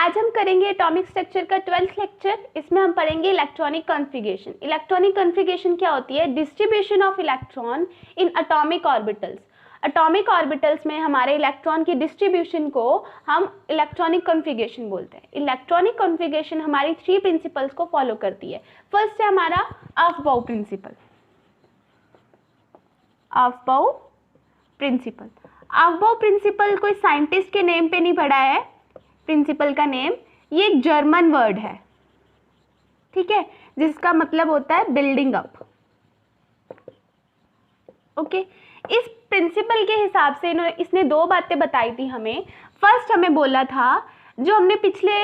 आज हम करेंगे एटॉमिक स्ट्रक्चर का 12th लेक्चर। इसमें हम पढ़ेंगे इलेक्ट्रॉनिक कॉन्फ़िगरेशन। इलेक्ट्रॉनिक कॉन्फ़िगरेशन क्या होती है? Distribution of electron in atomic orbitals. Atomic orbitals में हमारे इलेक्ट्रॉन की डिस्ट्रीब्यूशन को हम इलेक्ट्रॉनिक कॉन्फ़िगरेशन बोलते हैं। इलेक्ट्रॉनिक कॉन्फ़िगरेशन हमारी 3 प्रिंसिपल्स को फॉलो करती है। फर्स्ट है हमारा Aufbau principal. Aufbau principal, Aufbau principal कोई साइंटिस्ट के नेम पे नहीं पढ़ा है। प्रिंसिपल का नेम, ये एक जर्मन वर्ड है, ठीक है, जिसका मतलब होता है बिल्डिंग अप। ओके, इस प्रिंसिपल के हिसाब से इसने 2 बातें बताई थी हमें। फर्स्ट हमें बोला था, जो हमने पिछले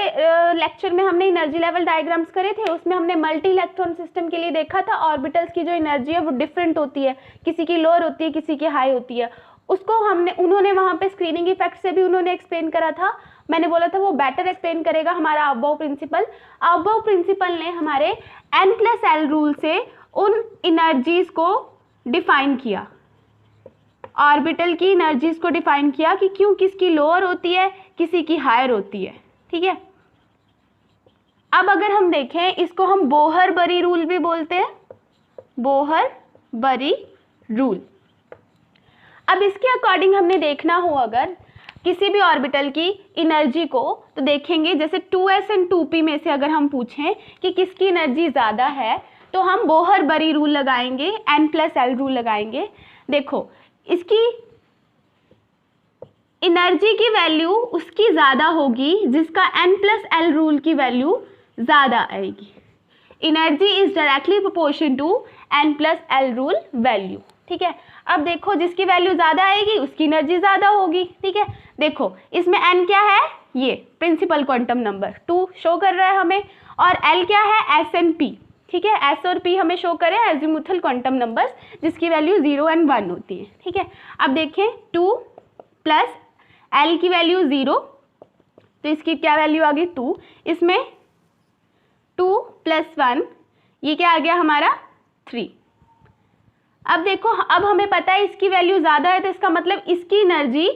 लेक्चर में हमने एनर्जी लेवल डायग्राम्स करे थे, उसमें हमने मल्टी इलेक्ट्रॉन सिस्टम के लिए देखा था ऑर्बिटल्स की जो एनर्जी है वो डिफरेंट होती है, किसी की लोअर होती है, किसी की हाई होती है। उसको उन्होंने वहाँ पे स्क्रीनिंग इफेक्ट से भी उन्होंने एक्सप्लेन करा था। मैंने बोला था वो बेटर एक्सप्लेन करेगा हमारा अफबाउ प्रिंसिपल। अफबाउ प्रिंसिपल ने हमारे N+L रूल से उन एनर्जीज को डिफाइन किया, ऑर्बिटल की एनर्जीज को डिफाइन किया कि क्यों किसकी लोअर होती है, किसी की हायर होती है, ठीक है। अब अगर हम देखें, इसको हम बोहर-बरी रूल भी बोलते हैं, बोहर-बरी रूल। अब इसके अकॉर्डिंग हमने देखना हो अगर किसी भी ऑर्बिटल की एनर्जी को, तो देखेंगे जैसे 2s एंड 2p में से अगर हम पूछें कि किसकी एनर्जी ज़्यादा है, तो हम बोहर-बरी रूल लगाएंगे, N+L रूल लगाएंगे। देखो, इसकी एनर्जी की वैल्यू उसकी ज़्यादा होगी जिसका N+L रूल की वैल्यू ज़्यादा आएगी। Energy is directly proportion to N+L rule value, ठीक है। अब देखो, जिसकी वैल्यू ज़्यादा आएगी उसकी एनर्जी ज़्यादा होगी, ठीक है। देखो, इसमें N क्या है? ये प्रिंसिपल क्वांटम नंबर 2 शो कर रहा है हमें, और L क्या है? S एंड P, ठीक है। S और P हमें शो करें एजिमुथल क्वांटम नंबर्स जिसकी वैल्यू 0 एंड 1 होती है, ठीक है। अब देखें, 2 प्लस L की वैल्यू 0, तो इसकी क्या वैल्यू आ गई? 2। इसमें 2 प्लस 1, ये क्या आ गया हमारा? 3। अब देखो, अब हमें पता है इसकी वैल्यू ज़्यादा है, तो इसका मतलब इसकी एनर्जी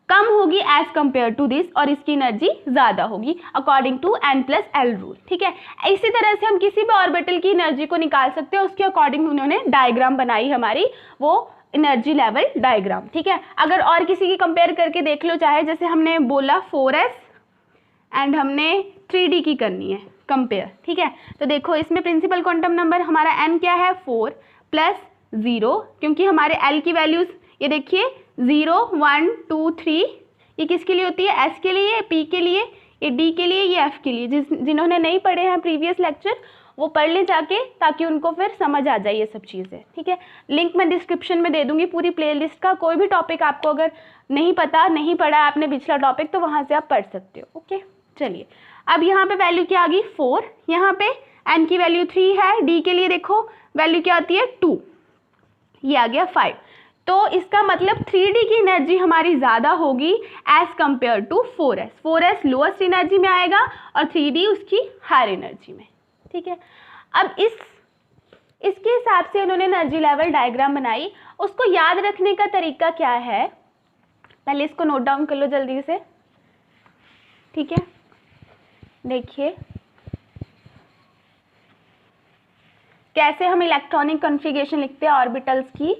कम होगी एज कंपेयर टू दिस, और इसकी एनर्जी ज़्यादा होगी अकॉर्डिंग टू N+L रूल, ठीक है। इसी तरह से हम किसी भी ऑर्बिटल की एनर्जी को निकाल सकते हैं, उसके अकॉर्डिंग उन्होंने डायग्राम बनाई हमारी, वो एनर्जी लेवल डायग्राम, ठीक है। अगर और किसी की कंपेयर करके देख लो, चाहे जैसे हमने बोला 4s एंड हमने 3D की करनी है कंपेयर, ठीक है। तो देखो, इसमें प्रिंसिपल क्वांटम नंबर हमारा N क्या है? 4 प्लस 0, क्योंकि हमारे L की वैल्यूज ये देखिए 0, 1, 2, 3, ये किसके लिए होती है? S के लिए, P के लिए, ये D के लिए, ये F के लिए। जिन्होंने नहीं पढ़े हैं प्रीवियस लेक्चर, वो पढ़ ले जाके, ताकि उनको फिर समझ आ जाए ये सब चीज़ें, ठीक है। लिंक मैं डिस्क्रिप्शन में दे दूंगी पूरी प्लेलिस्ट का। कोई भी टॉपिक आपको अगर नहीं पता, नहीं पढ़ा आपने पिछला टॉपिक, तो वहाँ से आप पढ़ सकते हो, ओके। चलिए, अब यहाँ पे वैल्यू क्या आ गई? 4। यहाँ पे N की वैल्यू 3 है, D के लिए देखो वैल्यू क्या आती है? 2, ये आ गया 5। तो इसका मतलब 3D की एनर्जी हमारी ज़्यादा होगी as compare to 4s। 4s lowest energy में आएगा और 3D उसकी हायर एनर्जी में, ठीक है। अब इसके हिसाब से उन्होंने एनर्जी लेवल डायग्राम बनाई। उसको याद रखने का तरीका क्या है? पहले इसको नोट डाउन कर लो जल्दी से, ठीक है। देखिए कैसे हम इलेक्ट्रॉनिक कॉन्फ़िगरेशन लिखते हैं ऑर्बिटल्स की।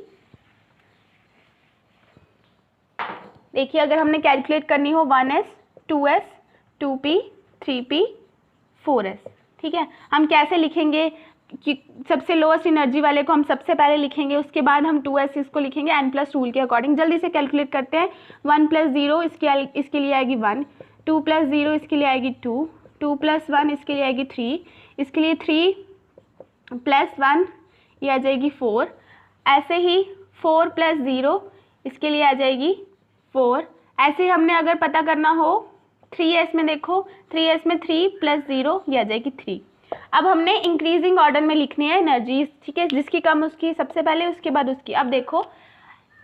देखिए, अगर हमने कैलकुलेट करनी हो 1s, 2s, 2p, 3p, 4s, ठीक है। हम कैसे लिखेंगे कि सबसे लोएस्ट एनर्जी वाले को हम सबसे पहले लिखेंगे, उसके बाद हम 2s इसको लिखेंगे N+ रूल के अकॉर्डिंग। जल्दी से कैलकुलेट करते हैं। 1 + 0 इसके लिए आएगी 1, 2 + 0 इसके लिए आएगी 2, 2 + 1 इसके लिए आएगी 3, इसके लिए 3 + 1 ये आ जाएगी 4। ऐसे ही 4 + 0 इसके लिए आ जाएगी 4। ऐसे हमने अगर पता करना हो 3s में, देखो 3s में 3 + 0 ये आ जाएगी 3। अब हमने इंक्रीजिंग ऑर्डर में लिखनी है एनर्जी, ठीक है, जिसकी कम उसकी सबसे पहले, उसके बाद उसकी। अब देखो,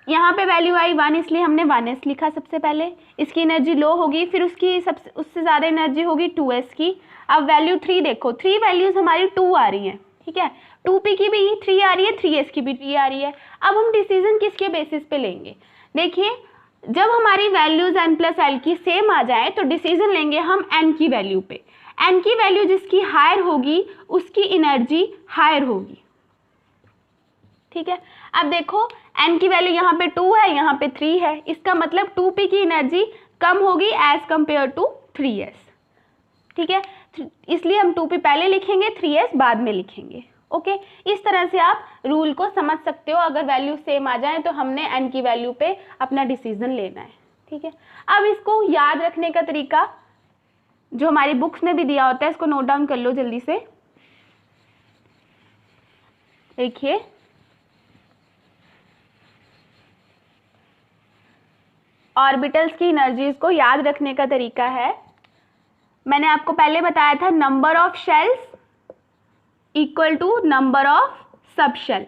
यहाँ पे वैल्यू आई 1, इसलिए हमने 1s लिखा सबसे पहले। इसकी एनर्जी लो होगी, फिर उससे ज़्यादा एनर्जी होगी 2s की। अब वैल्यू 3 देखो, 3 वैल्यूज़ हमारी 2 आ रही हैं, ठीक है। 2p की भी 3 आ रही है, 3s की भी 3 आ रही है। अब हम डिसीजन किसके बेसिस पे लेंगे? देखिए, जब हमारी वैल्यूज n प्लस एल की सेम आ जाए तो डिसीजन लेंगे हम n की वैल्यू पे। n की वैल्यू जिसकी हायर होगी उसकी एनर्जी हायर होगी, ठीक है। अब देखो n की वैल्यू यहाँ पे 2 है, यहाँ पे 3 है, इसका मतलब 2p की एनर्जी कम होगी एज कंपेयर टू 3s, ठीक है। इसलिए हम 2p पहले लिखेंगे, 3s बाद में लिखेंगे, ओके। इस तरह से आप रूल को समझ सकते हो। अगर वैल्यू सेम आ जाए तो हमने n की वैल्यू पे अपना डिसीजन लेना है, ठीक है। अब इसको याद रखने का तरीका जो हमारी बुक्स में भी दिया होता है, इसको नोट डाउन कर लो जल्दी से। देखिए ऑर्बिटल्स की एनर्जीज को याद रखने का तरीका है, मैंने आपको पहले बताया था, number of shells equal to number of sub shell.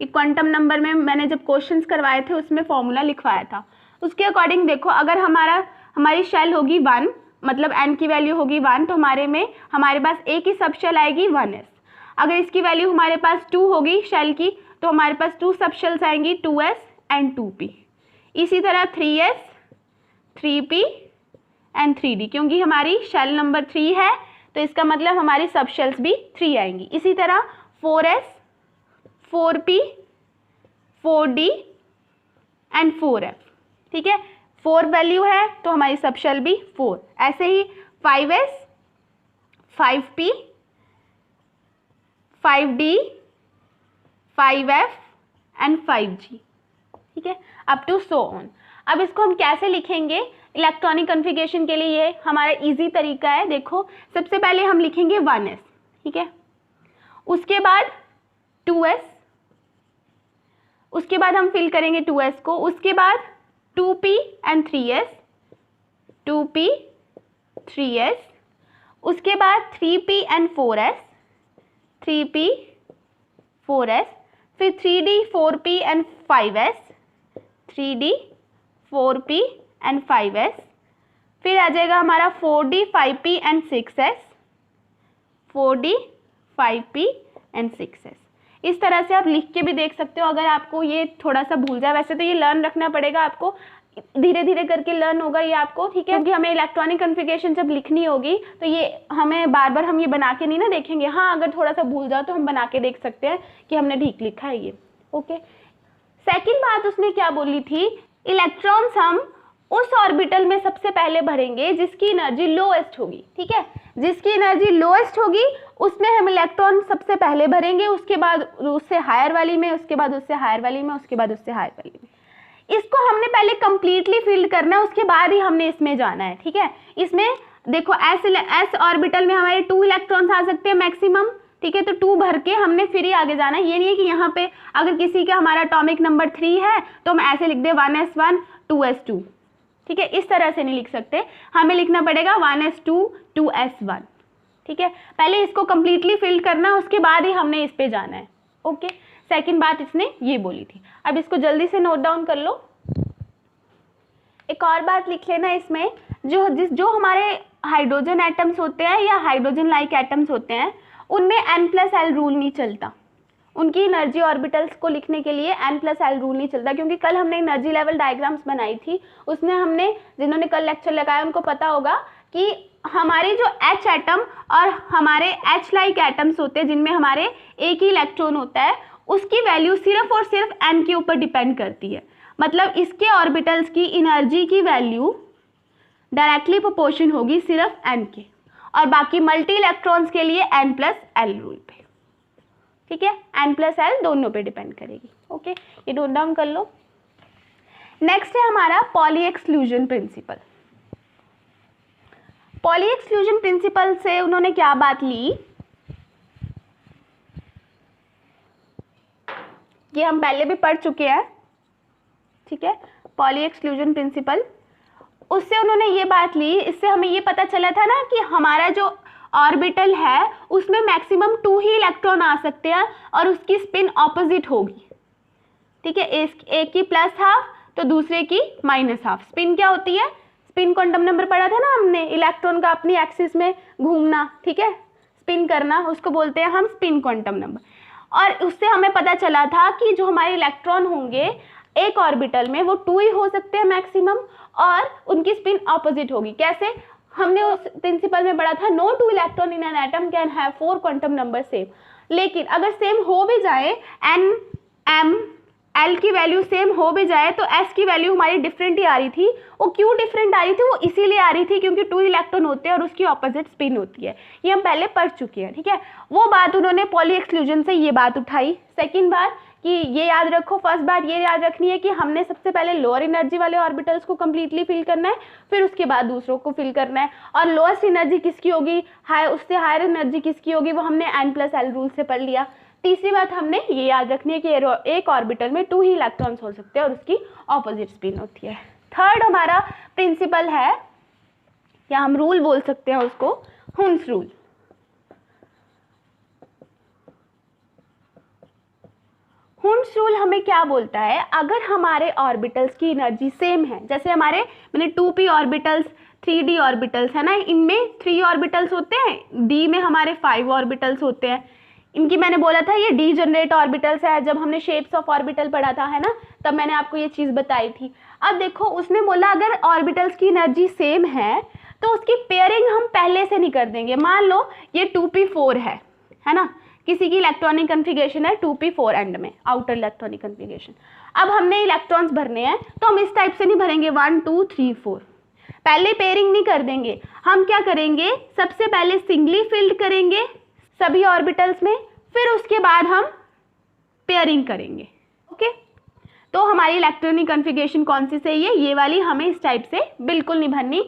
ये क्वांटम नंबर में मैंने जब क्वेश्चंस करवाए थे उसमें फॉर्मूला लिखवाया था। उसके अकॉर्डिंग देखो, अगर हमारी शेल होगी 1, मतलब n की वैल्यू होगी 1, तो हमारे पास एक ही सब शेल आएगी 1s। अगर इसकी वैल्यू हमारे पास 2 होगी शेल की, तो हमारे पास 2 सब शेल्स आएंगी 2s एंड 2p। इसी तरह 3s, 3p एंड 3d, क्योंकि हमारी शेल नंबर 3 है तो इसका मतलब हमारी सब शेल्स भी 3 आएंगी। इसी तरह 4s, 4p, 4d and 4f, ठीक है। 4 वैल्यू है तो हमारी सब शेल भी 4। ऐसे ही 5s, 5p, 5d, 5f and 5g, ठीक है, अप टू सो ऑन। अब इसको हम कैसे लिखेंगे इलेक्ट्रॉनिक कॉन्फ़िगरेशन के लिए, ये हमारा इजी तरीका है। देखो सबसे पहले हम लिखेंगे 1s, ठीक है, उसके बाद 2s, उसके बाद हम फिल करेंगे 2s को, उसके बाद 2p and 3s, 2p, 3s, उसके बाद 3p and 4s, 3p, 4s, फिर 3d, 4p and 5s, 3d, 4p and 5s, फिर आ जाएगा हमारा 4d, 5p and 6s, 4d, 5p and 6s। इस तरह से आप लिख के भी देख सकते हो। अगर आपको ये थोड़ा सा भूल जाए, वैसे तो ये लर्न रखना पड़ेगा आपको, धीरे धीरे करके लर्न होगा ये आपको, ठीक है। क्योंकि हमें इलेक्ट्रॉनिक कॉन्फ़िगरेशन जब लिखनी होगी तो ये हमें बार बार हम ये बना के नहीं ना देखेंगे। हाँ, अगर थोड़ा सा भूल जाओ तो हम बना के देख सकते हैं कि हमने ठीक लिखा है ये, ओके। सेकेंड बात उसने क्या बोली थी, इलेक्ट्रॉन्स हम उस ऑर्बिटल में सबसे पहले भरेंगे जिसकी एनर्जी लोएस्ट होगी, ठीक है। जिसकी एनर्जी लोएस्ट होगी उसमें हम इलेक्ट्रॉन सबसे पहले भरेंगे, उसके बाद उससे हायर वाली में, उसके बाद उससे हायर वाली में, उसके बाद उससे हायर वाली में। इसको हमने पहले कंप्लीटली फिल करना है, उसके बाद ही हमने इसमें जाना है, ठीक है। इसमें देखो एस ऑर्बिटल में हमारे 2 इलेक्ट्रॉन्स आ सकते हैं मैक्सिमम, ठीक है। तो 2 भर के हमने फिर ही आगे जाना है। ये नहीं है कि यहाँ पे अगर किसी का हमारा एटॉमिक नंबर 3 है तो हम ऐसे लिख दे 1s1 2s2, ठीक है। इस तरह से नहीं लिख सकते, हमें लिखना पड़ेगा 1s2 2s1, ठीक है। पहले इसको कंप्लीटली फिल करना, उसके बाद ही हमने इस पे जाना है, ओके। सेकंड बात इसने ये बोली थी। अब इसको जल्दी से नोट डाउन कर लो। एक और बात लिख लेना इसमें, जो हमारे हाइड्रोजन एटम्स होते हैं या हाइड्रोजन लाइक एटम्स होते हैं उनमें n+l रूल नहीं चलता। उनकी एनर्जी ऑर्बिटल्स को लिखने के लिए n+l रूल नहीं चलता, क्योंकि कल हमने एनर्जी लेवल डायग्राम्स बनाई थी, उसमें हमने, जिन्होंने कल लेक्चर लगाया उनको पता होगा कि हमारे जो H एटम और हमारे H लाइक एटम्स होते हैं जिनमें हमारे एक ही इलेक्ट्रॉन होता है, उसकी वैल्यू सिर्फ और सिर्फ n के ऊपर डिपेंड करती है। मतलब इसके ऑर्बिटल्स की एनर्जी की वैल्यू डायरेक्टली प्रोपोर्शन होगी सिर्फ n के, और बाकी मल्टी इलेक्ट्रॉन्स के लिए n+l रूल पे, ठीक है। n+l दोनों पे डिपेंड करेगी, ओके। ये नोट डाउन कर लो। नेक्स्ट है हमारा poly exclusion principle. Poly exclusion principle से उन्होंने क्या बात ली, ये हम पहले भी पढ़ चुके हैं, ठीक है। पॉली एक्सक्लूजन प्रिंसिपल, उससे उन्होंने ये बात ली, इससे हमें ये पता चला था ना कि हमारा जो ऑर्बिटल है उसमें मैक्सिमम 2 ही इलेक्ट्रॉन आ सकते हैं और उसकी स्पिन ऑपोजिट होगी, ठीक है। एक की +½ तो दूसरे की -½ स्पिन क्या होती है, स्पिन क्वांटम नंबर पढ़ा था ना हमने, इलेक्ट्रॉन का अपनी एक्सिस में घूमना, ठीक है, स्पिन करना, उसको बोलते हैं हम स्पिन क्वांटम नंबर। और उससे हमें पता चला था कि जो हमारे इलेक्ट्रॉन होंगे एक ऑर्बिटल में वो 2 ही हो सकते हैं मैक्सिमम, और उनकी स्पिन ऑपोजिट होगी। कैसे? हमने उस प्रिंसिपल में पढ़ा था, no 2 electron in an atom can have 4 quantum number same. लेकिन अगर सेम हो भी जाए, एन एम एल की वैल्यू सेम हो भी जाए, तो एस की वैल्यू हमारी डिफरेंट ही आ रही थी। वो क्यों डिफरेंट आ रही थी? वो इसीलिए आ रही थी क्योंकि 2 इलेक्ट्रॉन होते हैं और उसकी ऑपोजिट स्पिन होती है। ये हम पहले पढ़ चुके हैं, ठीक है। वो बात उन्होंने पॉली एक्सक्लूजन से ये बात उठाई। सेकेंड बार कि ये याद रखो, फर्स्ट बात ये याद रखनी है कि हमने सबसे पहले लोअर एनर्जी वाले ऑर्बिटल्स को कंप्लीटली फिल करना है, फिर उसके बाद दूसरों को फिल करना है। और लोएस्ट एनर्जी किसकी होगी, उससे हायर एनर्जी किसकी होगी, वो हमने n+l रूल से पढ़ लिया। तीसरी बात हमने ये याद रखनी है कि एक ऑर्बिटल में 2 ही इलेक्ट्रॉन्स हो सकते हैं और उसकी ऑपोजिट स्पिन होती है। थर्ड हमारा प्रिंसिपल है, या हम रूल बोल सकते हैं उसको, हुन्स रूल। हुन्स रूल हमें क्या बोलता है? अगर हमारे ऑर्बिटल्स की एनर्जी सेम है, जैसे हमारे मैंने 2p ऑर्बिटल्स, 3d ऑर्बिटल्स है ना, इनमें 3 ऑर्बिटल्स होते हैं, d में हमारे 5 ऑर्बिटल्स होते हैं। इनकी मैंने बोला था ये डीजनरेट ऑर्बिटल्स है, जब हमने शेप्स ऑफ ऑर्बिटल पढ़ा था, है ना, तब मैंने आपको ये चीज़ बताई थी। अब देखो उसने बोला अगर ऑर्बिटल्स की एनर्जी सेम है तो उसकी पेयरिंग हम पहले से नहीं कर देंगे। मान लो ये 2p4 है ना, किसी की इलेक्ट्रॉनिक कन्फिगरेशन है 2p4 एंड में, आउटर इलेक्ट्रॉनिक कन्फिगरेशन। अब हमने इलेक्ट्रॉन्स भरने हैं तो हम इस टाइप से नहीं भरेंगे 1 2 3 4, पहले पेयरिंग नहीं कर देंगे। हम क्या करेंगे, सबसे पहले सिंगली फिल्ड करेंगे सभी ऑर्बिटल्स में, फिर उसके बाद हम पेयरिंग करेंगे। ओके, तो हमारी इलेक्ट्रॉनिक कन्फिगरेशन कौन सी सही है? ये वाली। हमें इस टाइप से बिल्कुल नहीं भरनी।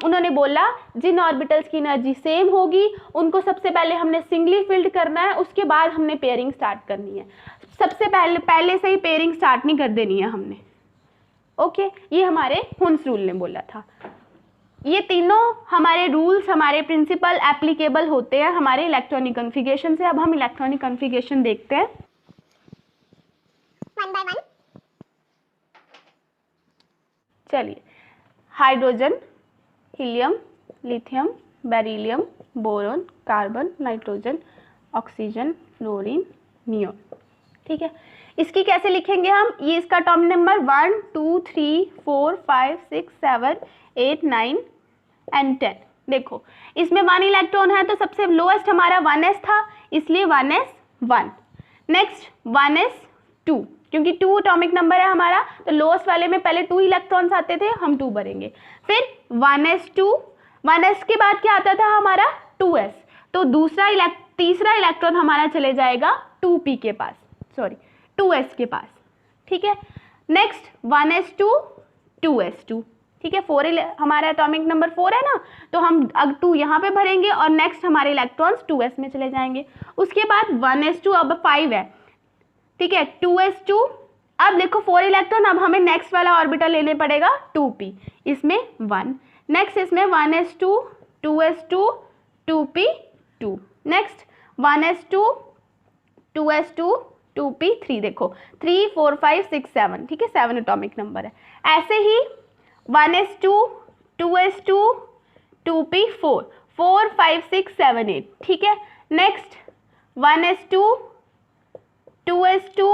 उन्होंने बोला जिन ऑर्बिटल्स की एनर्जी सेम होगी उनको सबसे पहले हमने सिंगली फिल्ड करना है, उसके बाद हमने पेयरिंग स्टार्ट करनी है। सबसे पहले से ही पेयरिंग स्टार्ट नहीं कर देनी है हमने। ओके, ये हमारे हुन्स रूल ने बोला था। ये तीनों हमारे रूल्स, हमारे प्रिंसिपल एप्लीकेबल होते हैं हमारे इलेक्ट्रॉनिक कन्फिगरेशन से। अब हम इलेक्ट्रॉनिक कन्फिगरेशन देखते हैं वन बाय वन। चलिए, hydrogen, helium, lithium, beryllium, boron, carbon, nitrogen, oxygen, fluorine, neon. ठीक है, इसकी कैसे लिखेंगे हम? ये इसका एटॉमिक नंबर 1 2 3 4 5 6 7 8 9 एंड 10। देखो इसमें 1 इलेक्ट्रॉन है तो सबसे लोएस्ट हमारा 1s था, इसलिए 1s1। नेक्स्ट 1s2, क्योंकि 2 एटॉमिक नंबर है हमारा, तो लोएस्ट वाले में पहले 2 इलेक्ट्रॉन्स आते थे, हम 2 भरेंगे। फिर 1s2, 1s के बाद क्या आता था हमारा 2s, तो तीसरा इलेक्ट्रॉन हमारा चले जाएगा 2p के पास, सॉरी 2s के पास। ठीक है, नेक्स्ट 1s2 2s2। ठीक है, 4 हमारा एटॉमिक नंबर 4 है ना, तो हम अब 2 यहाँ पे भरेंगे और नेक्स्ट हमारे इलेक्ट्रॉन्स 2s में चले जाएंगे। उसके बाद 1s2 अब 5 है। ठीक है, 2s2, अब देखो 4 इलेक्ट्रॉन, अब हमें नेक्स्ट वाला ऑर्बिटल लेने पड़ेगा 2p, इसमें 1। नेक्स्ट इसमें 1s2 2s2 2p2, next 1s2 2s2 2p3। देखो 3 4 5 6 7, ठीक है, 7 एटॉमिक नंबर है। ऐसे ही 1s2 2s2 2p4 4 5 6 7 8। ठीक है, नेक्स्ट 1s2 2s2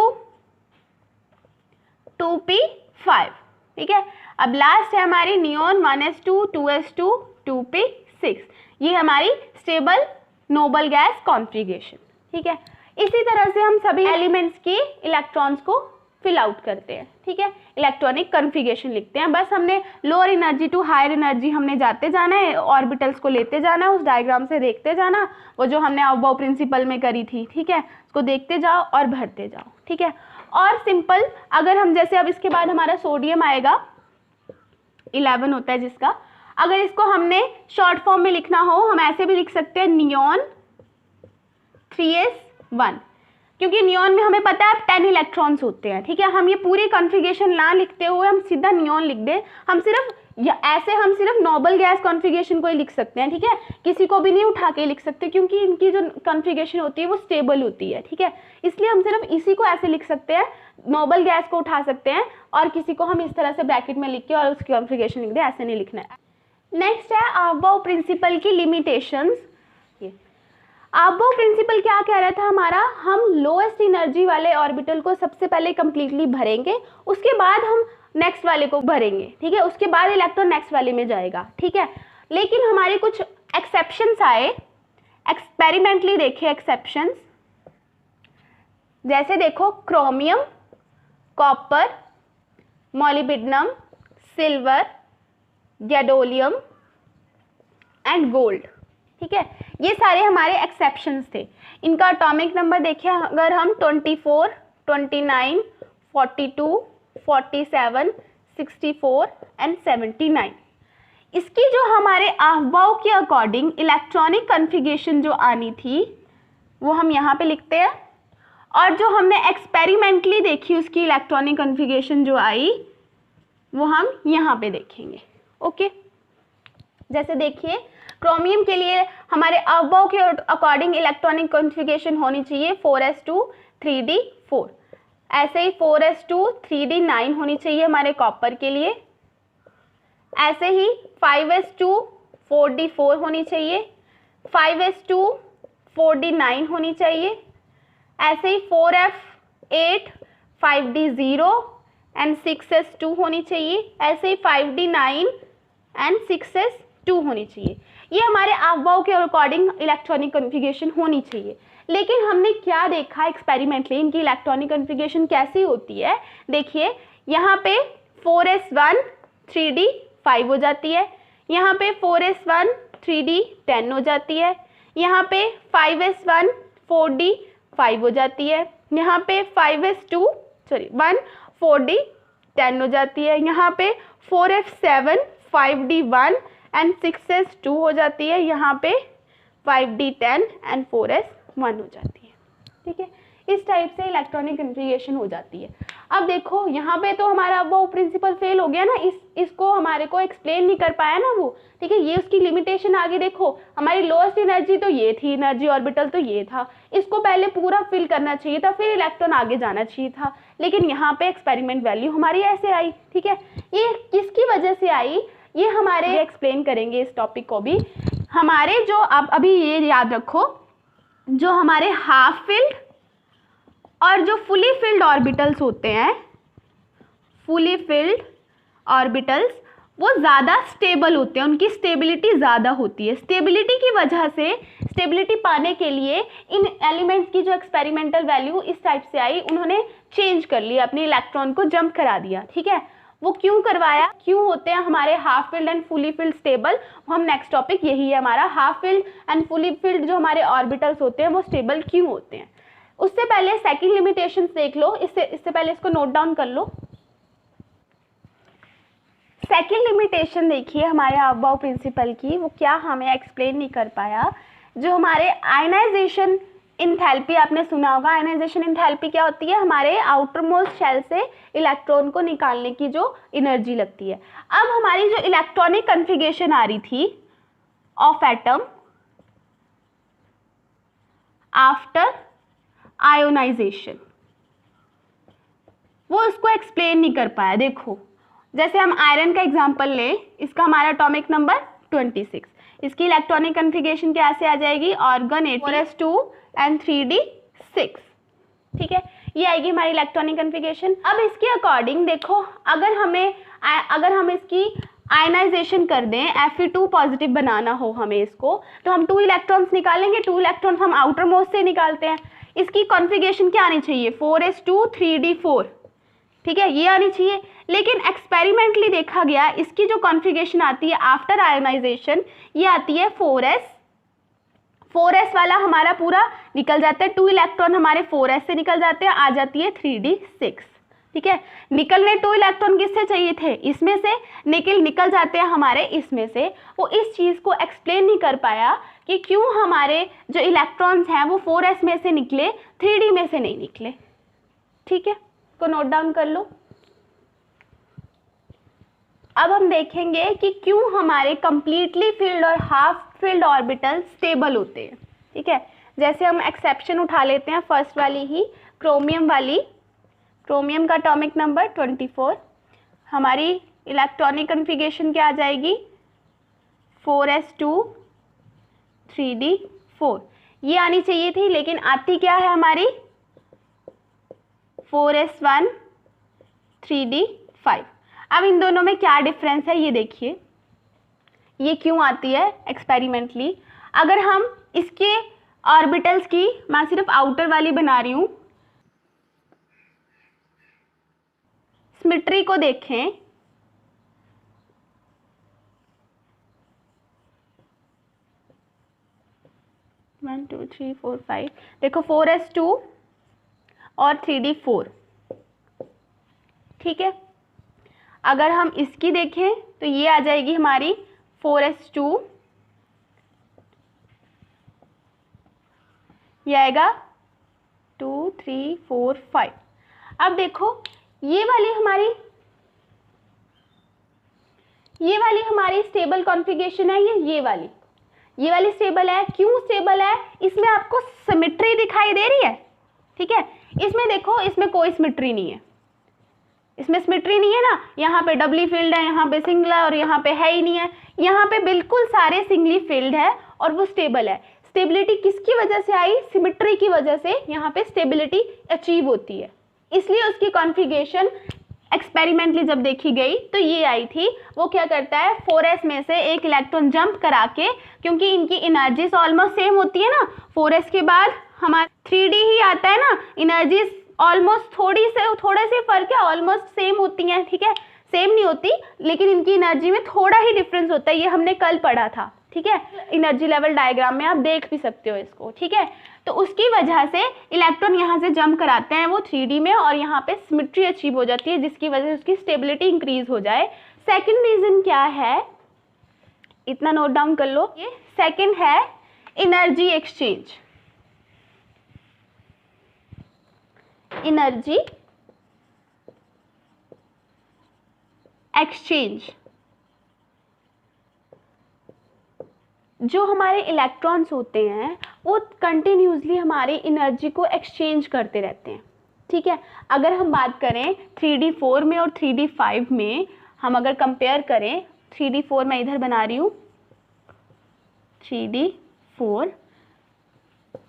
2p5। ठीक है, अब लास्ट है हमारी नियोन 1s2 2s2 2p6। ये हमारी स्टेबल नोबल गैस कॉन्फिगरेशन। ठीक है, इसी तरह से हम सभी एलिमेंट्स की इलेक्ट्रॉन्स को फिल आउट करते हैं। ठीक है, इलेक्ट्रॉनिक कन्फिगरेशन लिखते हैं। बस हमने lower energy to higher energy हमने जाते जाना है, ऑर्बिटल्स को लेते जाना है, उस डायग्राम से देखते जाना, वो जो हमने अबव प्रिंसिपल में करी थी। ठीक है, उसको देखते जाओ और भरते जाओ। ठीक है, और सिंपल अगर हम जैसे अब इसके बाद हमारा सोडियम आएगा 11 होता है जिसका, अगर इसको हमने शॉर्ट फॉर्म में लिखना हो हम ऐसे भी लिख सकते हैं नियोन 3s1, क्योंकि नियोन में हमें पता है 10 इलेक्ट्रॉन्स होते हैं। ठीक है, हम ये पूरी कॉन्फ़िगरेशन ना लिखते हुए हम सीधा नियोन लिख दें, हम सिर्फ नोबल गैस कॉन्फ़िगरेशन को ही लिख सकते हैं। ठीक है, किसी को भी नहीं उठा के लिख सकते क्योंकि इनकी जो कॉन्फ़िगरेशन होती है वो स्टेबल होती है। ठीक है, इसलिए हम सिर्फ इसी को ऐसे लिख सकते हैं, नोबल गैस को उठा सकते हैं और किसी को हम इस तरह से ब्रैकेट में लिख के और उसकी कॉन्फ़िगरेशन लिख दें, ऐसे नहीं लिखना है। नेक्स्ट है अबव प्रिंसिपल की लिमिटेशंस। अबव प्रिंसिपल क्या कह रहा था हमारा, हम लोएस्ट एनर्जी वाले ऑर्बिटल को सबसे पहले कंप्लीटली भरेंगे, उसके बाद हम नेक्स्ट वाले को भरेंगे, ठीक है, उसके बाद इलेक्ट्रॉन नेक्स्ट वाले में जाएगा, ठीक है। लेकिन हमारे कुछ एक्सेप्शंस आए, एक्सपेरिमेंटली देखे एक्सेप्शंस, जैसे देखो chromium, copper, molybdenum, silver, gadolinium and gold, ठीक है, ये सारे हमारे एक्सेप्शंस थे। इनका एटॉमिक नंबर देखिए अगर हम 24, 29, 42, 47, 64 एंड 79, इसकी जो हमारे अफबाव के अकॉर्डिंग इलेक्ट्रॉनिक कन्फिगरेशन जो आनी थी वो हम यहाँ पे लिखते हैं, और जो हमने एक्सपेरिमेंटली देखी उसकी इलेक्ट्रॉनिक कन्फिगरेशन जो आई वो हम यहाँ पे देखेंगे। ओके, जैसे देखिए क्रोमियम के लिए हमारे अफबाव के अकॉर्डिंग इलेक्ट्रॉनिक कन्फिगरेशन होनी चाहिए 4s2 3d4, ऐसे ही 4s2 3d9 होनी चाहिए हमारे कॉपर के लिए, ऐसे ही 5s2 4d4 होनी चाहिए, 5s2 4d9 होनी चाहिए, ऐसे ही 4f8 5d0 एंड 6s2 होनी चाहिए, ऐसे ही 5d9 एंड 6s2 होनी चाहिए। ये हमारे अफबाव के अकॉर्डिंग इलेक्ट्रॉनिक कन्फिगरेशन होनी चाहिए। लेकिन हमने क्या देखा एक्सपेरिमेंटली, इनकी इलेक्ट्रॉनिक कन्फिगरेशन कैसी होती है, देखिए यहाँ पे 4s1 3d5 हो जाती है, यहाँ पे 4s1 3d10 हो जाती है, यहाँ पे 5s1 4d5 हो जाती है, यहाँ पे 1 4d10 हो जाती है, यहाँ पे 4f7 5d1 एंड 6s2 हो जाती है, यहाँ पे 5d10 एंड 4s1 हो जाती है, ठीक है। इस टाइप से इलेक्ट्रॉनिक कन्फिगरेशन हो जाती है। अब देखो यहाँ पे तो हमारा वो प्रिंसिपल फेल हो गया ना, इसको हमारे को एक्सप्लेन नहीं कर पाया ना वो, ठीक है, ये उसकी लिमिटेशन आगे देखो, हमारी लोएस्ट एनर्जी तो ये थी, एनर्जी ऑर्बिटल तो ये था, इसको पहले पूरा फिल करना चाहिए था, फिर इलेक्ट्रॉन आगे जाना चाहिए था, लेकिन यहाँ पे एक्सपेरिमेंट वैल्यू हमारी ऐसे आई, ठीक है। ये किसकी वजह से आई, ये हमारे एक्सप्लेन करेंगे इस टॉपिक को भी। हमारे जो अब अभी ये याद रखो, जो हमारे हाफ फिल्ड और जो फुली फिल्ड ऑर्बिटल्स होते हैं, फुली फिल्ड ऑर्बिटल्स वो ज़्यादा स्टेबल होते हैं, उनकी स्टेबिलिटी ज़्यादा होती है। स्टेबिलिटी की वजह से, स्टेबिलिटी पाने के लिए इन एलिमेंट्स की जो एक्सपेरिमेंटल वैल्यू इस टाइप से आई, उन्होंने चेंज कर लिया, अपने इलेक्ट्रॉन को जंप करा दिया, ठीक है। वो क्यों करवाया, क्यों होते हैं हमारे half filled and fully filled stable, हम नेक्स्ट टॉपिक यही है हमारा, half filled and fully filled जो हमारे ऑर्बिटल्स होते हैं वो स्टेबल क्यों होते हैं। उससे पहले सेकंड लिमिटेशंस देख लो, इससे पहले इसको नोट डाउन कर लो। सेकंड लिमिटेशन देखिए हमारे अफबाव प्रिंसिपल की, वो क्या हमें एक्सप्लेन नहीं कर पाया, जो हमारे आयनाइजेशन इंथैल्पी, आपने सुना होगा आयनाइजेशन इंथैल्पी क्या होती है, हमारे आउटर मोस्ट शेल से इलेक्ट्रॉन को निकालने की जो एनर्जी लगती है। अब हमारी जो इलेक्ट्रॉनिक कन्फिगरेशन आ रही थी ऑफ एटम आफ्टर आयोनाइजेशन, वो उसको एक्सप्लेन नहीं कर पाया। देखो जैसे हम आयरन का एग्जांपल लें, इसका हमारा एटॉमिक नंबर 26, इसकी इलेक्ट्रॉनिक कन्फिगरेशन कैसे आ जाएगी, ऑर्गन 4s2 एंड 3d6, ठीक है, ये आएगी हमारी इलेक्ट्रॉनिक कन्फिगरेशन। अब इसके अकॉर्डिंग देखो, अगर हम इसकी आयनाइजेशन कर दें, Fe2 पॉजिटिव बनाना हो हमें इसको, तो हम 2 इलेक्ट्रॉन्स निकालेंगे, 2 इलेक्ट्रॉन्स हम आउटर मोस्ट से निकालते हैं। इसकी कॉन्फ़िगरेशन क्या आनी चाहिए, 4s2 3d4, ठीक है, ये आनी चाहिए। लेकिन एक्सपेरिमेंटली देखा गया, इसकी जो कॉन्फ़िगरेशन आती है आफ्टर आयोनाइजेशन, ये आती है 4s वाला हमारा पूरा निकल जाता है, 2 इलेक्ट्रॉन हमारे 4s से निकल जाते हैं, आ जाती है 3d6, ठीक है। निकलने 2 इलेक्ट्रॉन किससे चाहिए थे, इसमें से, निकल जाते हैं हमारे इसमें से। वो इस चीज़ को एक्सप्लेन नहीं कर पाया कि क्यों हमारे जो इलेक्ट्रॉन्स हैं वो 4s में से निकले, 3d में से नहीं निकले, ठीक है, इसको नोट डाउन कर लो। अब हम देखेंगे कि क्यों हमारे कंप्लीटली फील्ड और हाफ फील्ड ऑर्बिटल स्टेबल होते हैं, ठीक है। जैसे हम एक्सेप्शन उठा लेते हैं, फर्स्ट वाली ही क्रोमियम वाली, क्रोमियम का एटॉमिक नंबर 24, हमारी इलेक्ट्रॉनिक कन्फिगरेशन क्या आ जाएगी, 4s2 3d4, ये आनी चाहिए थी, लेकिन आती क्या है हमारी 4s1 3d5। अब इन दोनों में क्या डिफरेंस है ये देखिए, ये क्यों आती है एक्सपेरिमेंटली। अगर हम इसके ऑर्बिटल्स की, मैं सिर्फ आउटर वाली बना रही हूँ, सिमेट्री को देखें, one two three four five, देखो 4s2 और 3d4, ठीक है। अगर हम इसकी देखें तो ये आ जाएगी हमारी 4s2, ये आएगा 2 3 4 5। अब देखो ये वाली हमारी स्टेबल कॉन्फ़िगरेशन है, ये वाली स्टेबल है। क्यों स्टेबल है? इसमें आपको सिमेट्री दिखाई दे रही है, ठीक है। इसमें देखो, इसमें कोई सिमेट्री नहीं है, इसमें सिमेट्री नहीं है ना, यहाँ पे डबली फील्ड है, यहाँ पे सिंगल है और यहाँ पे है ही नहीं है। यहाँ पे बिल्कुल सारे सिंगली फील्ड है और वो स्टेबल है। स्टेबिलिटी किसकी वजह से आई? सिमेट्री की वजह से यहाँ पे स्टेबिलिटी अचीव होती है, इसलिए उसकी कॉन्फ़िगरेशन एक्सपेरिमेंटली जब देखी गई तो ये आई थी। वो क्या करता है, 4s में से एक इलेक्ट्रॉन जंप करा के, क्योंकि इनकी एनर्जीज ऑलमोस्ट सेम होती है ना, 4s के बाद हमारा 3d ही आता है ना, एनर्जीज ऑलमोस्ट थोड़े से फर्क है, ऑलमोस्ट सेम होती हैं, ठीक है। सेम नहीं होती, लेकिन इनकी एनर्जी में थोड़ा ही डिफरेंस होता है, ये हमने कल पढ़ा था, ठीक है। एनर्जी लेवल डायग्राम में आप देख भी सकते हो इसको, ठीक है। तो उसकी वजह से इलेक्ट्रॉन यहाँ से जंप कराते हैं वो 3d में, और यहाँ पे सिमेट्री अचीव हो जाती है, जिसकी वजह से उसकी स्टेबिलिटी इंक्रीज हो जाए। सेकंड रीजन क्या है, इतना नोट डाउन कर लो। ये सेकंड है एनर्जी एक्सचेंज। एनर्जी एक्सचेंज, जो हमारे इलेक्ट्रॉन्स होते हैं वो कंटिन्यूसली हमारी एनर्जी को एक्सचेंज करते रहते हैं, ठीक है। अगर हम बात करें 3d4 में और 3d5 में, हम अगर कंपेयर करें, 3d4 मैं इधर बना रही हूँ, 3d4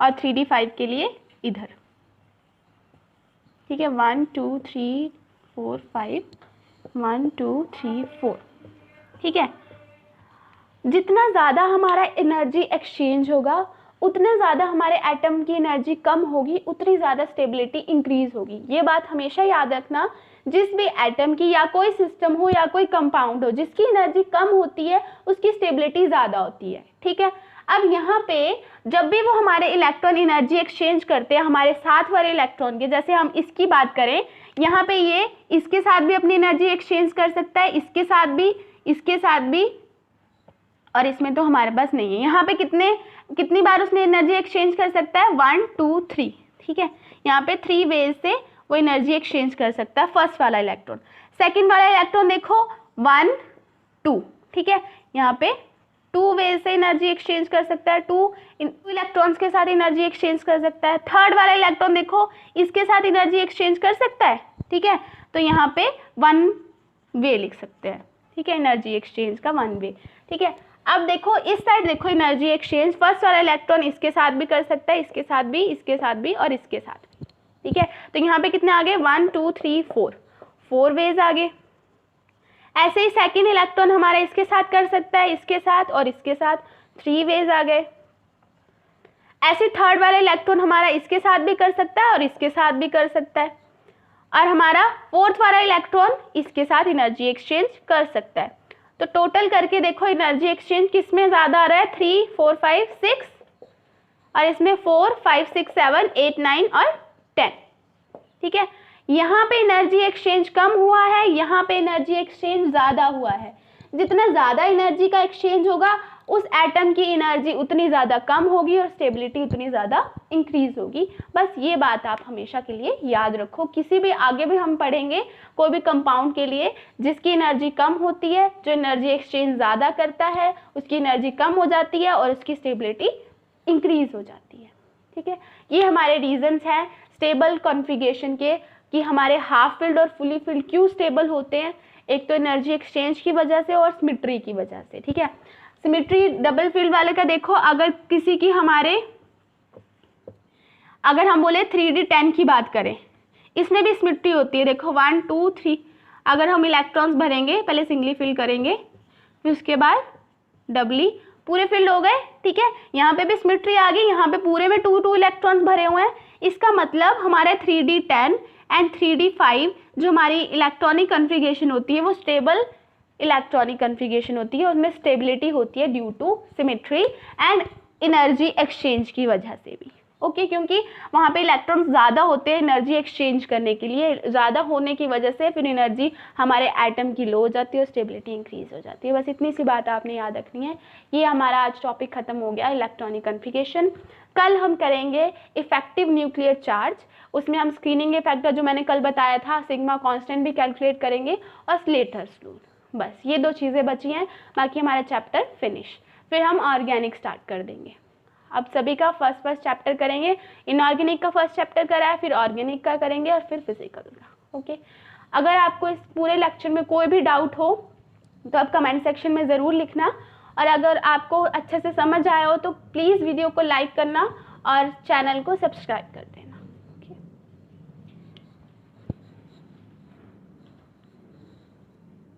और 3d5 के लिए इधर, ठीक है। 1 2 3 4 5, 1 2 3 4, ठीक है। जितना ज़्यादा हमारा एनर्जी एक्सचेंज होगा, उतना ज़्यादा हमारे एटम की एनर्जी कम होगी, उतनी ज़्यादा स्टेबिलिटी इंक्रीज होगी। ये बात हमेशा याद रखना, जिस भी एटम की या कोई सिस्टम हो या कोई कंपाउंड हो, जिसकी एनर्जी कम होती है उसकी स्टेबिलिटी ज़्यादा होती है, ठीक है। अब यहाँ पे जब भी वो हमारे इलेक्ट्रॉन एनर्जी एक्सचेंज करते हैं हमारे साथ वाले इलेक्ट्रॉन के, जैसे हम इसकी बात करें, यहाँ पे ये इसके साथ भी अपनी एनर्जी एक्सचेंज कर सकता है, इसके साथ भी, इसके साथ भी, और इसमें तो हमारे पास नहीं है। यहाँ पे कितनी बार उसने एनर्जी एक्सचेंज कर सकता है? 1 2 3, ठीक है। यहाँ पे 3 वेज से वो एनर्जी एक्सचेंज कर सकता है फर्स्ट वाला इलेक्ट्रॉन। सेकंड वाला इलेक्ट्रॉन देखो 1 2, ठीक है। यहाँ पे 2 वेज से एनर्जी एक्सचेंज कर सकता है, 2 इलेक्ट्रॉन्स के साथ एनर्जी एक्सचेंज कर सकता है। थर्ड वाला इलेक्ट्रॉन देखो, इसके साथ एनर्जी एक्सचेंज कर सकता है, ठीक है। तो यहाँ पे 1 वे लिख सकते हैं, ठीक है, एनर्जी एक्सचेंज का 1 वे, ठीक है। अब देखो इस साइड देखो, एनर्जी एक्सचेंज फर्स्ट वाला इलेक्ट्रॉन इसके साथ भी कर सकता है, इसके साथ भी, इसके साथ भी और इसके साथ भी, ठीक है। तो यहाँ पे कितने आ गए? 1 2 3 4 वेज आ गए। ऐसे ही सेकंड इलेक्ट्रॉन हमारा इसके साथ कर सकता है, इसके साथ और इसके साथ, 3 वेज आ गए। ऐसे थर्ड वाला इलेक्ट्रॉन हमारा इसके साथ भी कर सकता है और इसके साथ भी कर सकता है, और हमारा फोर्थ वाला इलेक्ट्रॉन इसके साथ एनर्जी एक्सचेंज कर सकता है। तो टोटल करके देखो एनर्जी एक्सचेंज किसमें ज़्यादा आ रहा है? 3 4 5 6, और इसमें 4 5 6 7 8 9 और 10, ठीक है। यहाँ पे एनर्जी एक्सचेंज कम हुआ है, यहाँ पे एनर्जी एक्सचेंज ज़्यादा हुआ है। जितना ज़्यादा एनर्जी का एक्सचेंज होगा उस एटम की एनर्जी उतनी ज़्यादा कम होगी और स्टेबिलिटी उतनी ज़्यादा इंक्रीज होगी। बस ये बात आप हमेशा के लिए याद रखो। किसी भी आगे भी हम पढ़ेंगे कोई भी कंपाउंड के लिए जिसकी एनर्जी कम होती है, जो एनर्जी एक्सचेंज ज़्यादा करता है उसकी एनर्जी कम हो जाती है और उसकी स्टेबिलिटी इंक्रीज हो जाती है, ठीक है। ये हमारे रीजंस हैं स्टेबल कॉन्फ़िगरेशन के, कि हमारे हाफ फील्ड और फुली फील्ड क्यों स्टेबल होते हैं। एक तो एनर्जी एक्सचेंज की वजह से और सिमेट्री की वजह से, ठीक है। सिमेट्री डबल फील्ड वाले का देखो, अगर किसी की हमारे अगर हम बोले 3D10 की बात करें, इसमें भी सिमेट्री होती है। देखो 1 2 3, अगर हम इलेक्ट्रॉन्स भरेंगे, पहले सिंगली फिल करेंगे, फिर उसके बाद डबली, पूरे फिल हो गए, ठीक है। यहाँ पे भी सिमेट्री आ गई, यहाँ पे पूरे में 2 2 इलेक्ट्रॉन्स भरे हुए हैं। इसका मतलब हमारे 3D10 एंड 3D5 जो हमारी इलेक्ट्रॉनिक कन्फिगरेशन होती है वो स्टेबल इलेक्ट्रॉनिक कन्फिगरेशन होती है, उसमें स्टेबिलिटी होती है due to symmetry and energy exchange की वजह से भी। ओके, क्योंकि वहाँ पे इलेक्ट्रॉन्स ज़्यादा होते हैं एनर्जी एक्सचेंज करने के लिए, ज़्यादा होने की वजह से फिर एनर्जी हमारे एटम की लो हो जाती है और स्टेबिलिटी इंक्रीज हो जाती है। बस इतनी सी बात आपने याद रखनी है। ये हमारा आज टॉपिक खत्म हो गया, इलेक्ट्रॉनिक कन्फिगरेशन। कल हम करेंगे इफेक्टिव न्यूक्लियर चार्ज, उसमें हम स्क्रीनिंग फैक्टर जो मैंने कल बताया था, सिग्मा कांस्टेंट भी कैलकुलेट करेंगे और स्लेटर्स रूल। बस ये 2 चीज़ें बची हैं, बाकी हमारा चैप्टर फिनिश। फिर हम ऑर्गेनिक स्टार्ट कर देंगे। अब सभी का फर्स्ट चैप्टर करेंगे। इनऑर्गेनिक का फर्स्ट चैप्टर करा है, फिर ऑर्गेनिक का करेंगे और फिर फिजिकल का। ओके, अगर आपको इस पूरे लेक्चर में कोई भी डाउट हो तो आप कमेंट सेक्शन में ज़रूर लिखना, और अगर आपको अच्छे से समझ आया हो तो प्लीज़ वीडियो को लाइक करना और चैनल को सब्सक्राइब कर देना।